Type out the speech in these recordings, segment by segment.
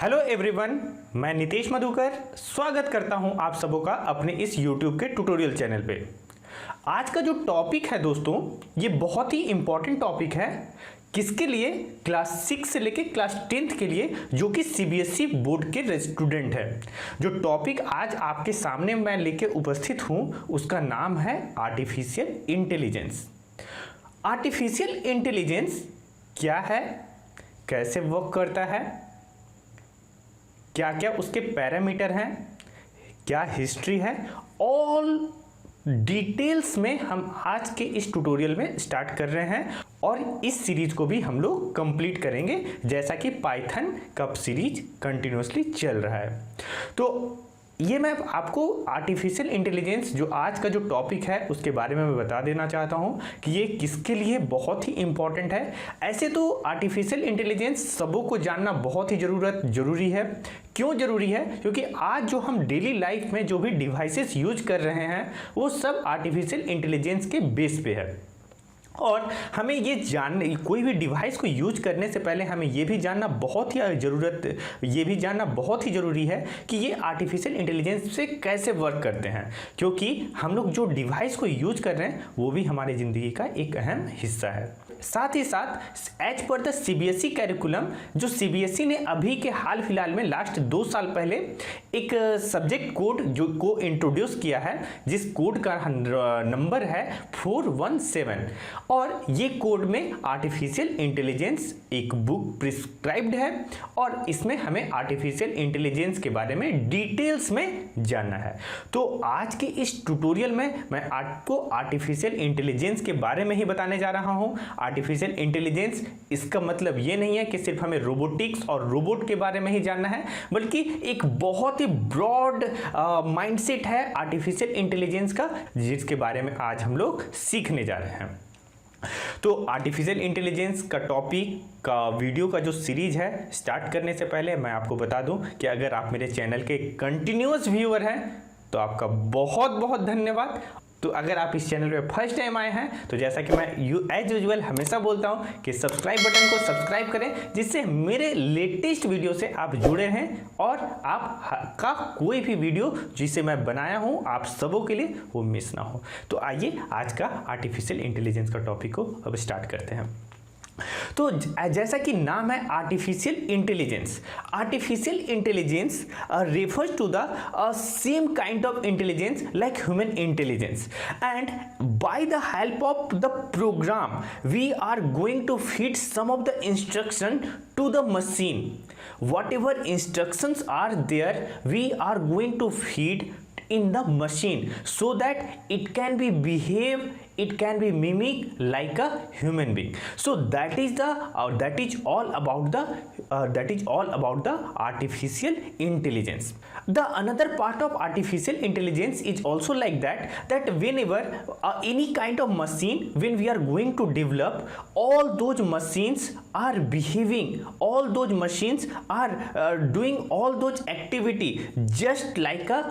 Hello everyone, मैं नितेश मधुकर स्वागत करता हूं आप सबों का अपने इस YouTube के ट्यूटोरियल चैनल पे। आज का जो टॉपिक है दोस्तों, ये बहुत ही इंपॉर्टेंट टॉपिक है। किसके लिए? क्लास 6 से लेके क्लास 10th के लिए, जो कि CBSE बोर्ड के स्टूडेंट है। जो टॉपिक आज आपके सामने मैं लेके उपस्थित हूं, उसका नाम है आर्टिफिशियल इंटेलिजेंस। आर्टिफिशियल इंटेलिजेंस क्या है, कैसे वर्क करता है, क्या क्या उसके पैरामीटर हैं, क्या हिस्ट्री है, ऑल डिटेल्स में हम आज के इस ट्यूटोरियल में स्टार्ट कर रहे हैं। और इस सीरीज को भी हम लोग कंप्लीट करेंगे, जैसा कि पाइथन का सीरीज कंटिन्यूसली चल रहा है। तो ये मैं आपको आर्टिफिशियल इंटेलिजेंस, जो आज का जो टॉपिक है, उसके बारे में मैं बता देना चाहता हूँ कि ये किसके लिए बहुत ही इंपॉर्टेंट है। ऐसे तो आर्टिफिशियल इंटेलिजेंस सबों को जानना बहुत ही जरूरी है। क्यों जरूरी है? क्योंकि आज जो हम डेली लाइफ में जो भी डिवाइसेस यूज कर रहे हैं, वो सब आर्टिफिशियल इंटेलिजेंस के बेस पे है। और हमें ये जानने, कोई भी डिवाइस को यूज करने से पहले हमें ये भी जानना बहुत ही ज़रूरी है कि ये आर्टिफिशियल इंटेलिजेंस से कैसे वर्क करते हैं। क्योंकि हम लोग जो डिवाइस को यूज कर रहे हैं, वो भी हमारी ज़िंदगी का एक अहम हिस्सा है। साथ ही साथ एज पर द CBSE कैरिकुलम, जो CBSE ने अभी के हाल फिलहाल में लास्ट 2 साल पहले एक सब्जेक्ट कोड जो को इंट्रोड्यूस किया है, जिस कोड का नंबर है 417। और ये कोड में आर्टिफिशियल इंटेलिजेंस एक बुक प्रिस्क्राइब्ड है, और इसमें हमें आर्टिफिशियल इंटेलिजेंस के बारे में डिटेल्स में जानना है। तो आज के इस ट्यूटोरियल में मैं आपको आर्टिफिशियल इंटेलिजेंस के बारे में ही बताने जा रहा हूँ। आर्टिफिशियल इंटेलिजेंस, इसका मतलब ये नहीं है कि सिर्फ हमें रोबोटिक्स और रोबोट के बारे में ही जानना है, बल्कि एक बहुत ही ब्रॉड माइंडसेट है आर्टिफिशियल इंटेलिजेंस का, जिसके बारे में आज हम लोग सीखने जा रहे हैं। तो आर्टिफिशियल इंटेलिजेंस का टॉपिक का वीडियो का जो सीरीज है, स्टार्ट करने से पहले मैं आपको बता दूं कि अगर आप मेरे चैनल के कंटिन्यूअस व्यूअर हैं, तो आपका बहुत बहुत धन्यवाद। तो अगर आप इस चैनल पे फर्स्ट टाइम आए हैं, तो जैसा कि मैं एज यूजुअल हमेशा बोलता हूं कि सब्सक्राइब बटन को सब्सक्राइब करें, जिससे मेरे लेटेस्ट वीडियो से आप जुड़े रहें और आपका कोई भी वीडियो जिसे मैं बनाया हूं आप सबों के लिए वो मिस ना हो। तो आइए आज का आर्टिफिशियल इंटेलिजेंस का टॉपिक को अब स्टार्ट करते हैं। तो जैसा कि नाम है artificial intelligence. Artificial intelligence refers to the same kind of intelligence like human intelligence, and by the help of the program we are going to feed some of the instruction to the machine. Whatever instructions are there, we are going to feed in the machine so that it can be behave, it can be mimic like a human being. So that is all about the artificial intelligence. The another part of artificial intelligence is also like that whenever any kind of machine, when we are going to develop, all those machines are behaving, all those machines are doing all those activity just like a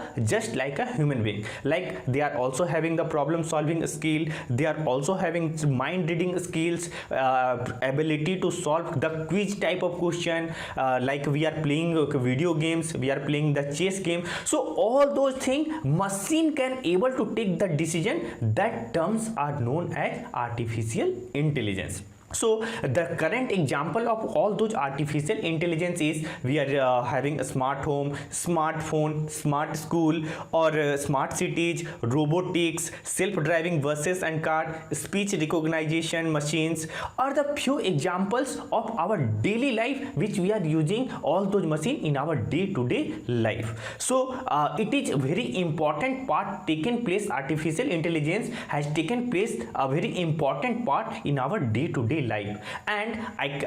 human being. Like they are also having the problem solving skill, they are also having mind reading skills, ability to solve the quiz type of question, like we are playing video games, we are playing the chess game. So all those things machine can able to take the decision. That terms are known as artificial intelligence. So the current example of all those artificial intelligence is we are having a smart home, smartphone, smart school, or smart cities, robotics, self-driving buses and car, speech recognition machines are the few examples of our daily life which we are using all those machines in our day-to-day life. So it is very important part taken place. Artificial intelligence has taken place a very important part in our day-to-day life. And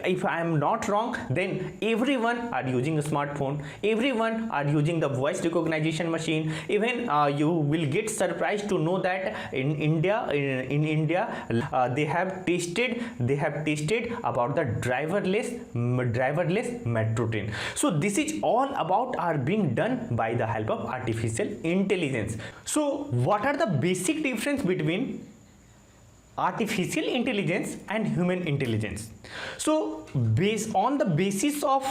if I am not wrong, then everyone are using a smartphone, everyone are using the voice recognition machine. Even you will get surprised to know that in India they have tested about the driverless metro train. So this is all about are being done by the help of artificial intelligence. So what are the basic difference between artificial intelligence and human intelligence. So based on the basis of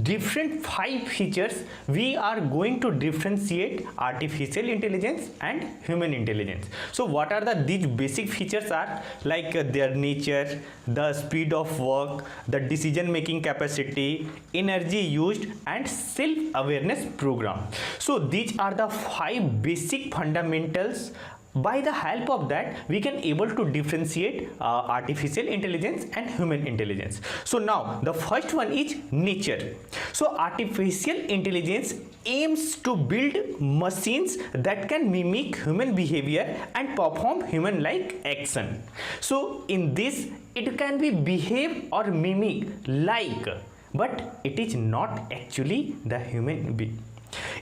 different 5 features, we are going to differentiate artificial intelligence and human intelligence. So what are these basic features are like their nature, the speed of work, the decision making capacity, energy used, and self awareness program. So these are the 5 basic fundamentals. By the help of that, we can able to differentiate artificial intelligence and human intelligence. So now the first one is nature. So artificial intelligence aims to build machines that can mimic human behavior and perform human like action. So in this, it can be behave or mimic like, but it is not actually the human being.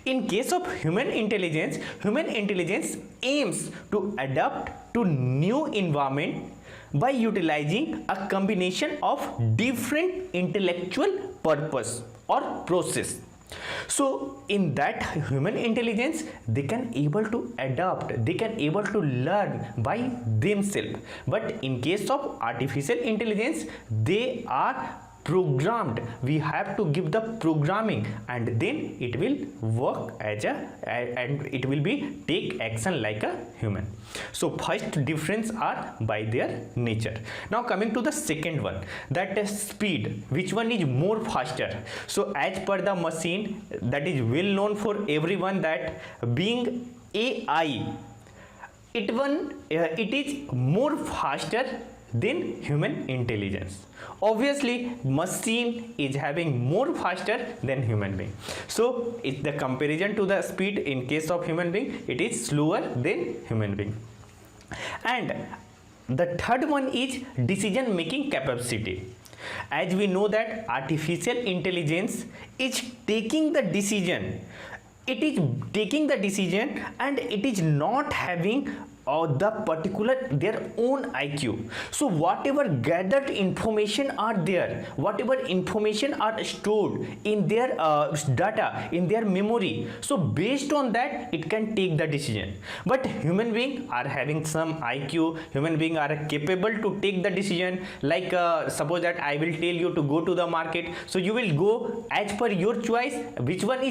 In case of human intelligence aims to adapt to new environment by utilizing a combination of different intellectual purpose or process. So in that human intelligence, they can able to adapt, they can able to learn by themselves. But in case of artificial intelligence, they are programmed. We have to give the programming, and then it will work as a and it will be take action like a human. So first difference are by their nature. Now coming to the second one, that is speed. Which one is more faster? So as per the machine, that is well known for everyone that being AI, it is more faster than human intelligence. Obviously machine is having more faster than human being. So it's the comparison to the speed. In case of human being, it is slower than human being. And the third one is decision making capacity. As we know that artificial intelligence is taking the decision, it is taking the decision, and it is not having the particular their own IQ. So whatever gathered information are there, whatever information are stored in their data, in their memory, so based on that it can take the decision. But human beings are having some IQ, human beings are capable to take the decision. Like suppose that I will tell you to go to the market, so you will go as per your choice, which one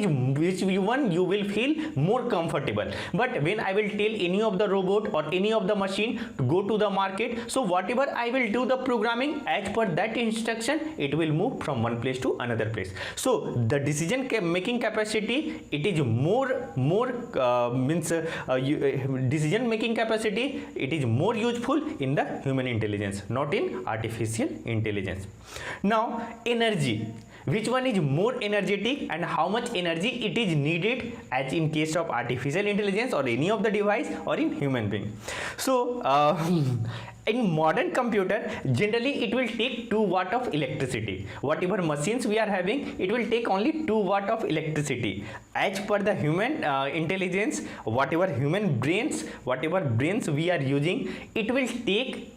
you will feel more comfortable. But when I will tell any of the robot or any of the machine to go to the market, so whatever I will do the programming as per that instruction, it will move from one place to another place. So the decision making capacity, it is decision making capacity, it is more useful in the human intelligence, not in artificial intelligence. Now energy, which one is more energetic and how much energy it is needed as in case of artificial intelligence or any of the device or in human being. So in modern computer, generally it will take 2 watt of electricity. Whatever machines we are having, it will take only 2 watt of electricity. As per the human intelligence, whatever brains we are using, it will take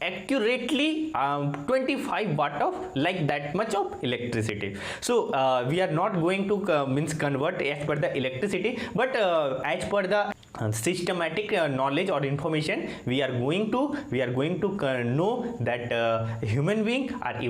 accurately 25 watt of like that much of electricity. So we are not going to convert as per the electricity, but as per the systematic knowledge or information, we are going to know that human beings are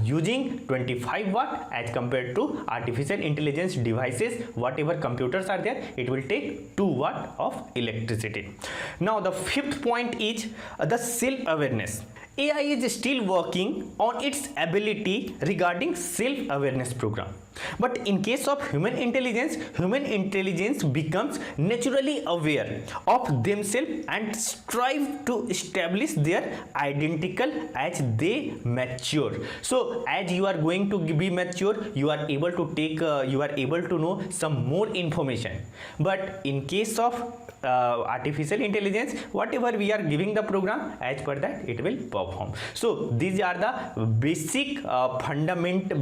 using 25 watt as compared to artificial intelligence devices. Whatever computers are there, it will take 2 watt of electricity. Now the fifth point is the self-awareness. AI is still working on its ability regarding self-awareness program. But in case of human intelligence becomes naturally aware of themselves and strive to establish their identical as they mature. So as you are going to be mature, you are able to take you are able to know some more information. But in case of artificial intelligence, whatever we are giving the program, as per that it will perform. So these are the basic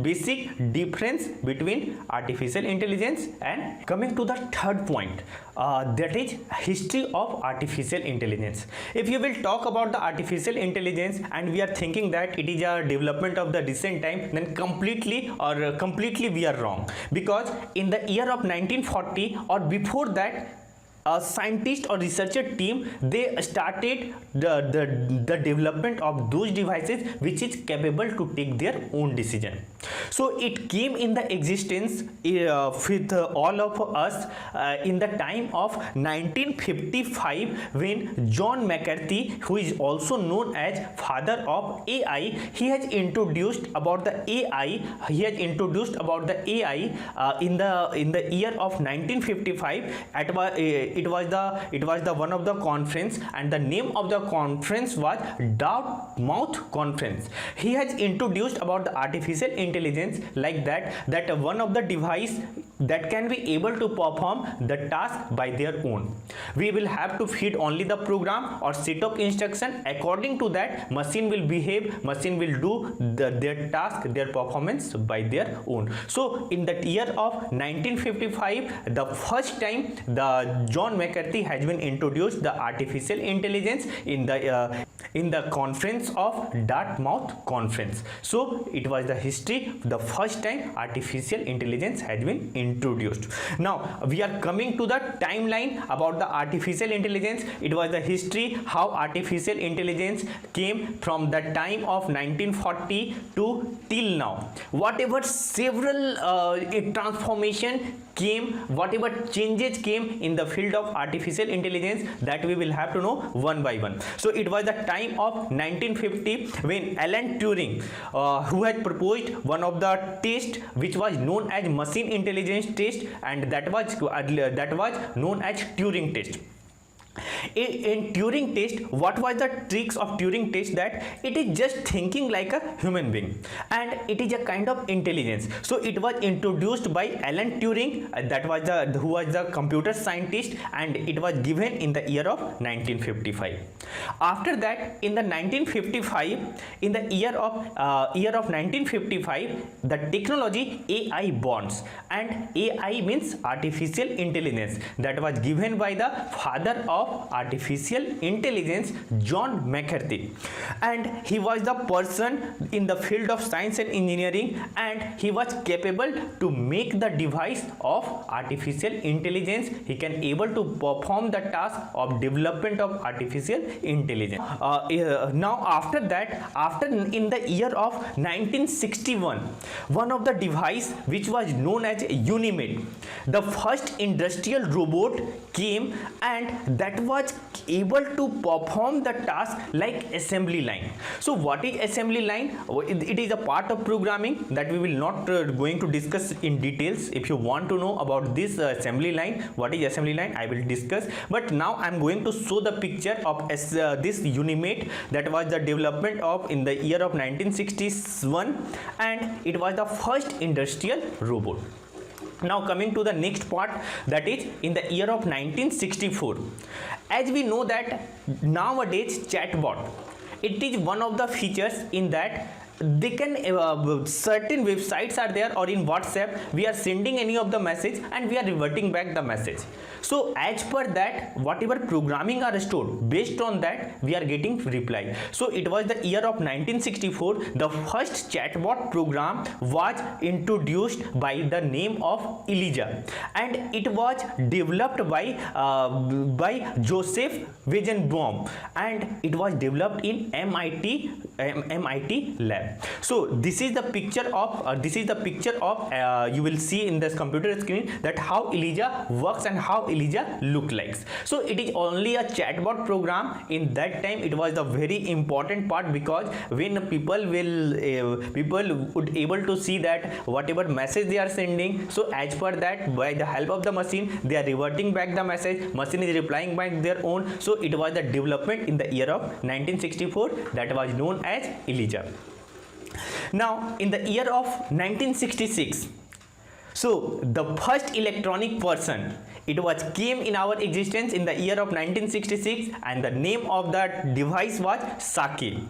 basic difference between artificial intelligence. And coming to the third point, that is history of artificial intelligence. If you will talk about the artificial intelligence and we are thinking that it is a development of the recent time, then completely we are wrong, because in the year of 1940 or before that, a scientist or researcher team, they started the development of those devices which is capable to take their own decision. So it came in the existence with all of us in the time of 1955, when John McCarthy, who is also known as father of AI, he has introduced about the AI. He has introduced about the AI in the year of 1955. It was the one of the conference, and the name of the conference was Dartmouth Conference. He has introduced about the artificial intelligence like that one of the device that can be able to perform the task by their own. We will have to feed only the program or set of instruction. According to that, machine will behave, machine will do their task, their performance by their own. So in that year of 1955, the first time the John McCarthy has been introduced the artificial intelligence in the conference of Dartmouth Conference. So it was the history, the first time artificial intelligence has been introduced. Now we are coming to the timeline about the artificial intelligence. It was the history how artificial intelligence came from the time of 1940 to till now. Whatever several transformation came, whatever changes came in the field of artificial intelligence, that we will have to know one by one. So it was the time of 1950 when Alan Turing, who had proposed one of the tests which was known as machine intelligence test, and that was known as Turing test. In Turing test, what was the tricks of Turing test? That it is just thinking like a human being, and it is a kind of intelligence. So it was introduced by Alan Turing, who was the computer scientist, and it was given in the year of 1955. After that, in the 1955, in the year of 1955, the technology AI bonds, and AI means artificial intelligence, that was given by the father of artificial intelligence, John McCarthy, and he was the person in the field of science and engineering, and he was capable to make the device of artificial intelligence. He can able to perform the task of development of artificial intelligence. Now after that, in the year of 1961, one of the device which was known as Unimed, the first industrial robot came, and that was able to perform the task like assembly line. So what is assembly line? It is a part of programming that we will not going to discuss in details. If you want to know about this assembly line, what is assembly line, I will discuss. But now I am going to show the picture of this Unimed, that was the development of in the year of 1961, and it was the first industrial robot. Now coming to the next part, that is in the year of 1964. As we know that nowadays chatbot, it is one of the features in that they can certain websites are there, or in WhatsApp we are sending any of the message and we are reverting back the message. So as per that, whatever programming are stored, based on that we are getting reply. So it was the year of 1964, the first chatbot program was introduced by the name of Elijah, and it was developed by Joseph Weizenbaum, and it was developed in MIT lab. So this is the picture of you will see in this computer screen that how Elijah works and how Elijah look like. So it is only a chatbot program. In that time it was the very important part, because when people would able to see that whatever message they are sending, so as per that, by the help of the machine they are reverting back the message, machine is replying by their own. So it was the development in the year of 1964 that was known as Elijah. Now in the year of 1966, so the first electronic person, it was came in our existence in the year of 1966, and the name of that device was Saki.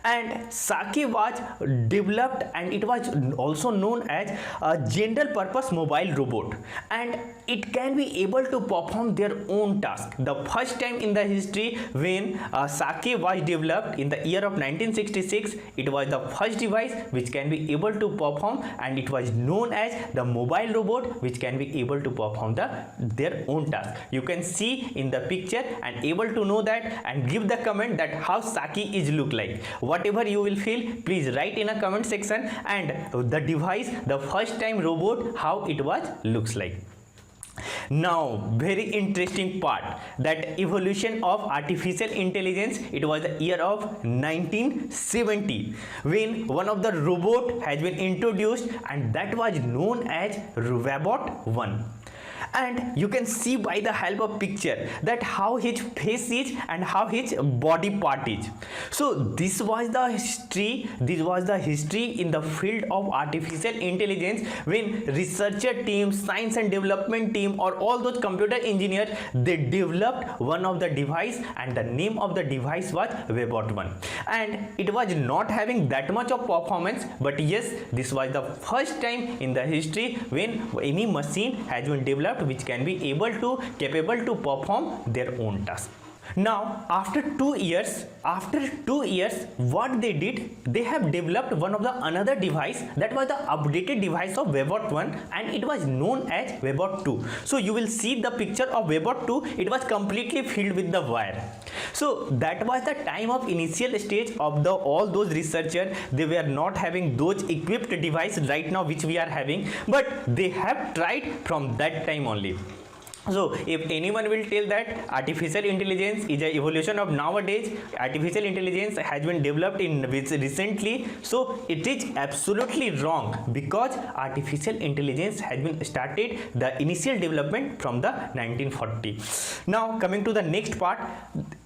And Saki was developed, and it was also known as a general purpose mobile robot, and it can be able to perform their own task. The first time in the history when Saki was developed in the year of 1966, it was the first device which can be able to perform, and it was known as the mobile robot which can be able to perform their own task. You can see in the picture and able to know that, and give the comment that how Saki is look like. Whatever you will feel, please write in a comment section, and the device, the first time robot, how it was looks like. Now, very interesting part, that evolution of artificial intelligence. It was the year of 1970 when one of the robot has been introduced, and that was known as Robot 1. And you can see by the help of picture that how his face is and how his body part is. So this was the history in the field of artificial intelligence, when researcher team, science and development team, or all those computer engineers, they developed one of the device, and the name of the device was Robot 1. And it was not having that much of performance, but yes, this was the first time in the history when any machine has been developed which can be capable to perform their own task. Now, after 2 years, what they did, they have developed one of the another device, that was the updated device of Robot 1, and it was known as Robot 2. So you will see the picture of Robot 2, it was completely filled with the wire. So that was the time of initial stage of all those researchers. They were not having those equipped device right now which we are having, but they have tried from that time only. So if anyone will tell that artificial intelligence is an evolution of nowadays, artificial intelligence has been developed in recently, so it is absolutely wrong, because artificial intelligence has been started the initial development from the 1940. Now coming to the next part,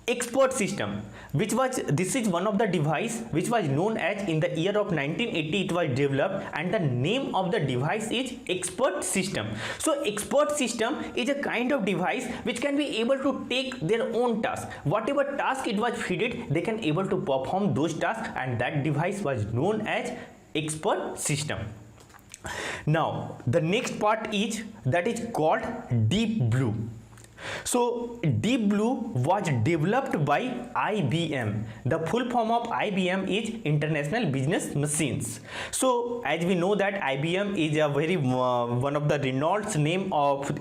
expert system, this is one of the device which was known as, in the year of 1980 it was developed, and the name of the device is expert system. So expert system is a kind of device which can be able to take their own task. Whatever task it was fed, they can able to perform those tasks, and that device was known as expert system. Now the next part is that is called Deep Blue. So Deep Blue was developed by IBM. The full form of IBM is International Business Machines. So as we know that IBM is a very one of the renowned name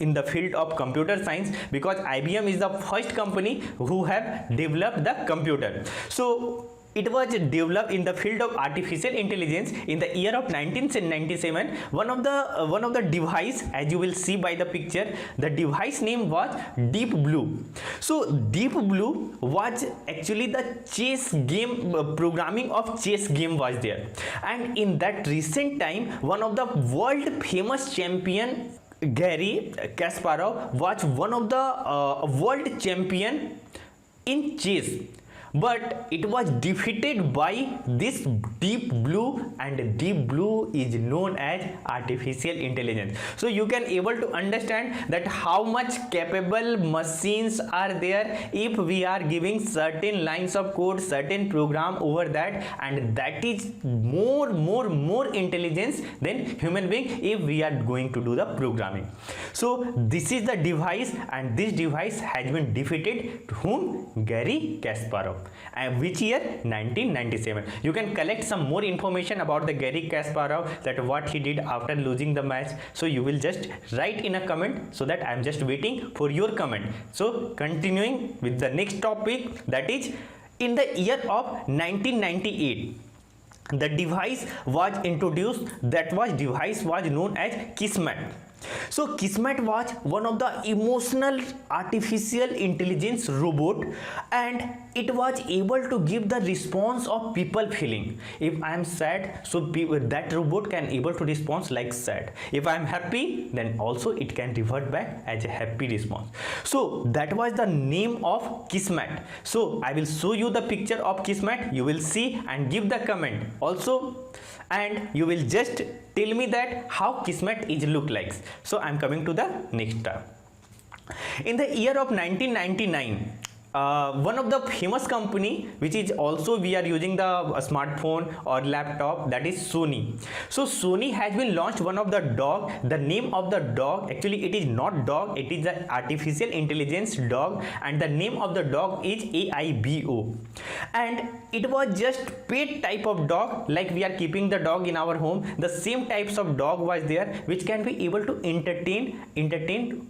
in the field of computer science, because IBM is the first company who have developed the computer. So it was developed in the field of artificial intelligence in the year of 1997. One of the device, as you will see by the picture, the device name was Deep Blue. So Deep Blue was actually the chess game, programming of chess game was there, and in that recent time, one of the world famous champion, Garry Kasparov, was one of the world champion in chess, but it was defeated by this Deep Blue, and Deep Blue is known as artificial intelligence. So you can able to understand that how much capable machines are there if we are giving certain lines of code, certain program over that, and that is more intelligence than human being if we are going to do the programming. So this is the device, and this device has been defeated to whom? Garry Kasparov. And which year? 1997. You can collect some more information about the Garry Kasparov, that what he did after losing the match. So you will just write in a comment, so that I am just waiting for your comment. So continuing with the next topic, that is in the year of 1998. The device was introduced, device was known as Kismet. So Kismet was one of the emotional artificial intelligence robot, and it was able to give the response of people feeling. If I am sad, so that robot can able to respond like sad. If I am happy, then also it can revert back as a happy response. So that was the name of Kismet. So I will show you the picture of Kismet. You will see and give the comment also, and you will just tell me that how Kismet is look like. So I am coming to the next tab. In the year of 1999, one of the famous company which is also we are using the smartphone or laptop, that is Sony. So Sony has been launched one of the dog. The name of the dog, actually it is not dog, it is the artificial intelligence dog, and the name of the dog is AIBO, and it was just pet type of dog, like we are keeping the dog in our home. The same types of dog was there which can be able to entertain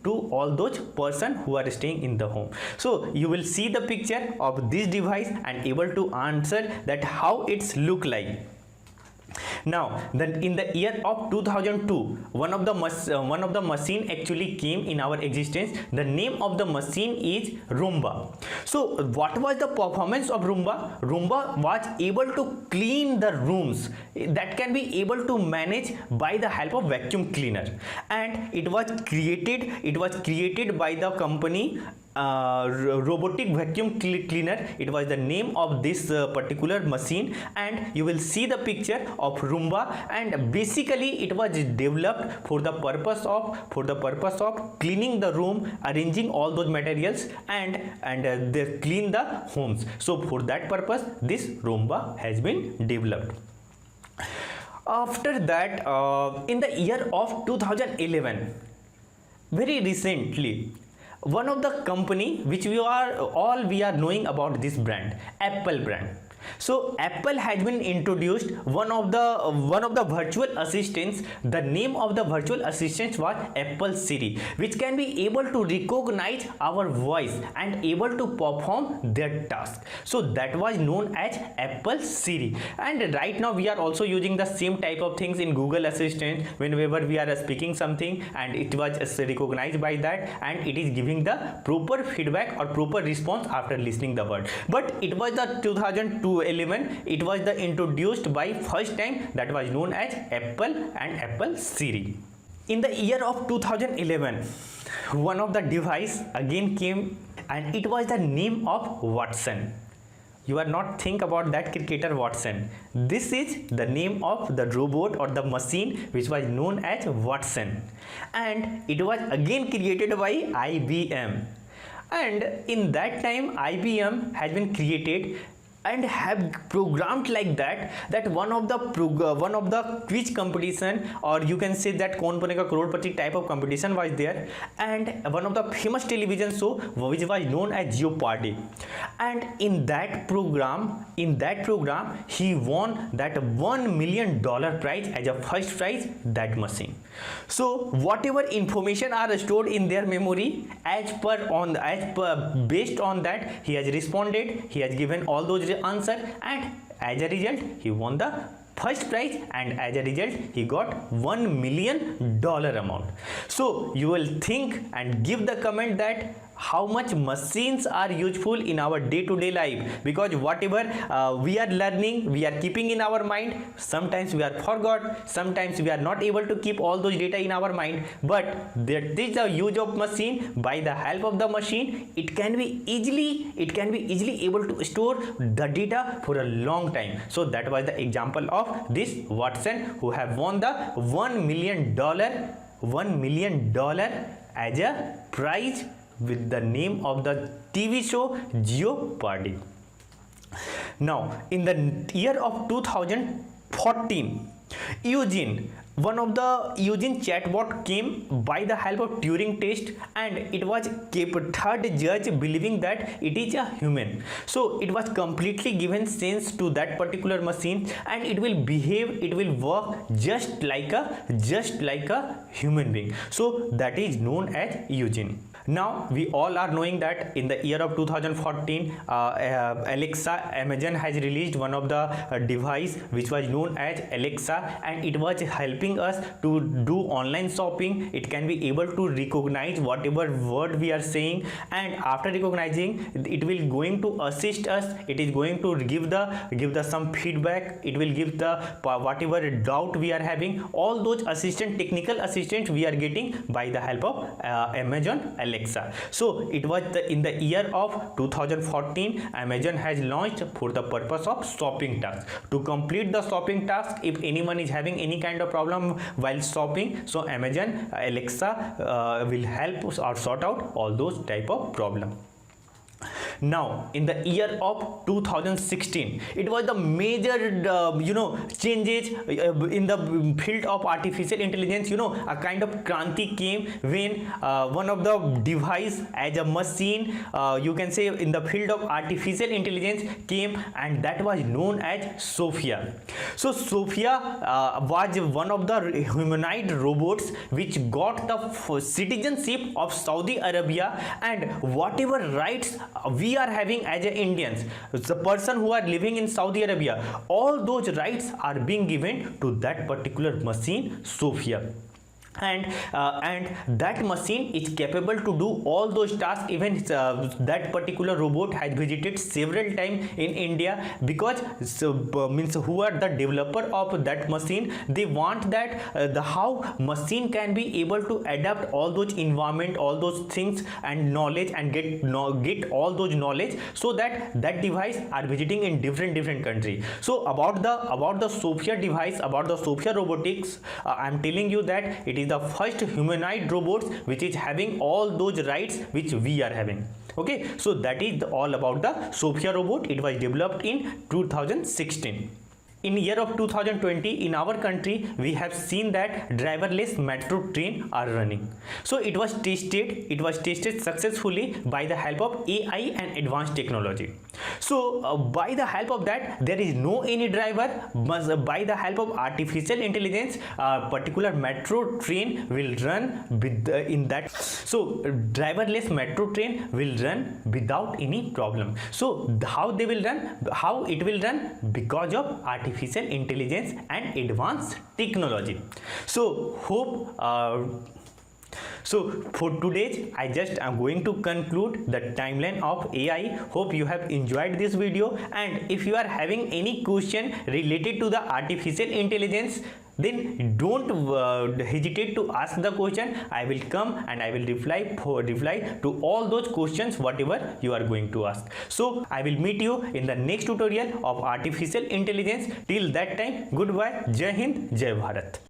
to all those person who are staying in the home. So you will see the picture of this device and able to answer that how it's look like. Now, then in the year of 2002, one of the machine actually came in our existence. The name of the machine is Roomba. So what was the performance of Roomba? Roomba was able to clean the rooms that can be able to manage by the help of vacuum cleaner, and it was created by the company robotic vacuum cleaner. It was the name of this particular machine, and you will see the picture of Roomba, and basically it was developed for the purpose of cleaning the room, arranging all those materials, and they clean the homes. So for that purpose this Roomba has been developed. After that, in the year of 2011, very recently, one of the company which we are knowing about this brand, Apple brand. So Apple has been introduced one of the virtual assistants. The name of the virtual assistant was Apple Siri, which can be able to recognize our voice and able to perform their task. So that was known as Apple Siri. And right now we are also using the same type of things in Google Assistant whenever we are speaking something, and it was recognized by that, and it is giving the proper feedback or proper response after listening the word. But it was the 2011, it was the introduced by first time, that was known as Apple and Apple Siri. In the year of 2011, one of the device again came, and it was the name of Watson. You are not think about that cricketer Watson. This is the name of the robot or the machine which was known as Watson, and it was again created by IBM. And in that time IBM has been created and have programmed like that one of the quiz competition, or you can say that Kaun Banega Crorepati type of competition was there, and one of the famous television show which was known as Jeopardy. And in that program he won that $1 million prize as a first prize, that machine. So whatever information are stored in their memory, based on that he has responded, he has given all those answer, and as a result he won the first prize, and as a result he got $1 million amount. So you will think and give the comment that how much machines are useful in our day-to-day life, because whatever we are learning, we are keeping in our mind. Sometimes we are forgot, sometimes we are not able to keep all those data in our mind, but there is the use of machine. By the help of the machine, it can be easily able to store the data for a long time. So that was the example of this Watson, who have won the $1 million as a prize with the name of the TV show Jeopardy. Now in the year of 2014, one of the Eugene chatbot came by the help of Turing test, and it was kept third judge believing that it is a human. So it was completely given sense to that particular machine, and it will behave, it will work just like a human being. So that is known as Eugene. Now we all are knowing that in the year of 2014, Alexa, Amazon has released one of the device which was known as Alexa, and it was helping us to do online shopping. It can be able to recognize whatever word we are saying, and after recognizing, it will going to assist us. It is going to give the some feedback. It will give the whatever doubt we are having. All those technical assistance we are getting by the help of Amazon Alexa. So it was in the year of 2014, Amazon has launched for the purpose of shopping task. To complete the shopping task, if anyone is having any kind of problem while shopping, so Amazon Alexa will help or sort out all those type of problem. Now, in the year of 2016, it was the major, changes in the field of artificial intelligence. A kind of kranti came when one of the device as a machine, you can say, in the field of artificial intelligence came, and that was known as Sophia. So Sophia was one of the humanoid robots which got the citizenship of Saudi Arabia, and whatever rights we are having as Indians, the person who are living in Saudi Arabia, all those rights are being given to that particular machine, Sophia. And that machine is capable to do all those tasks. Even that particular robot has visited several times in India, because means who are the developer of that machine, they want that the how machine can be able to adapt all those environment, all those things and knowledge, and get all those knowledge, so that that device are visiting in different country. So about the Sophia device, about the Sophia robotics, I am telling you that it is the first humanoid robots which is having all those rights which we are having. Okay, so that is all about the Sophia robot. It was developed in 2016. In year of 2020, in our country, we have seen that driverless metro train are running. So it was tested successfully by the help of AI and advanced technology. So by the help of that, there is no any driver, but by the help of artificial intelligence, particular metro train will run with in that. So driverless metro train will run without any problem. So how they will run, how it will run, because of artificial intelligence and advanced technology. So so for today, I just am going to conclude the timeline of AI. Hope you have enjoyed this video, and if you are having any question related to the artificial intelligence, then don't hesitate to ask the question. I will come and I will reply to all those questions whatever you are going to ask. So I will meet you in the next tutorial of artificial intelligence. Till that time, goodbye. Jai Hind, Jai Bharat.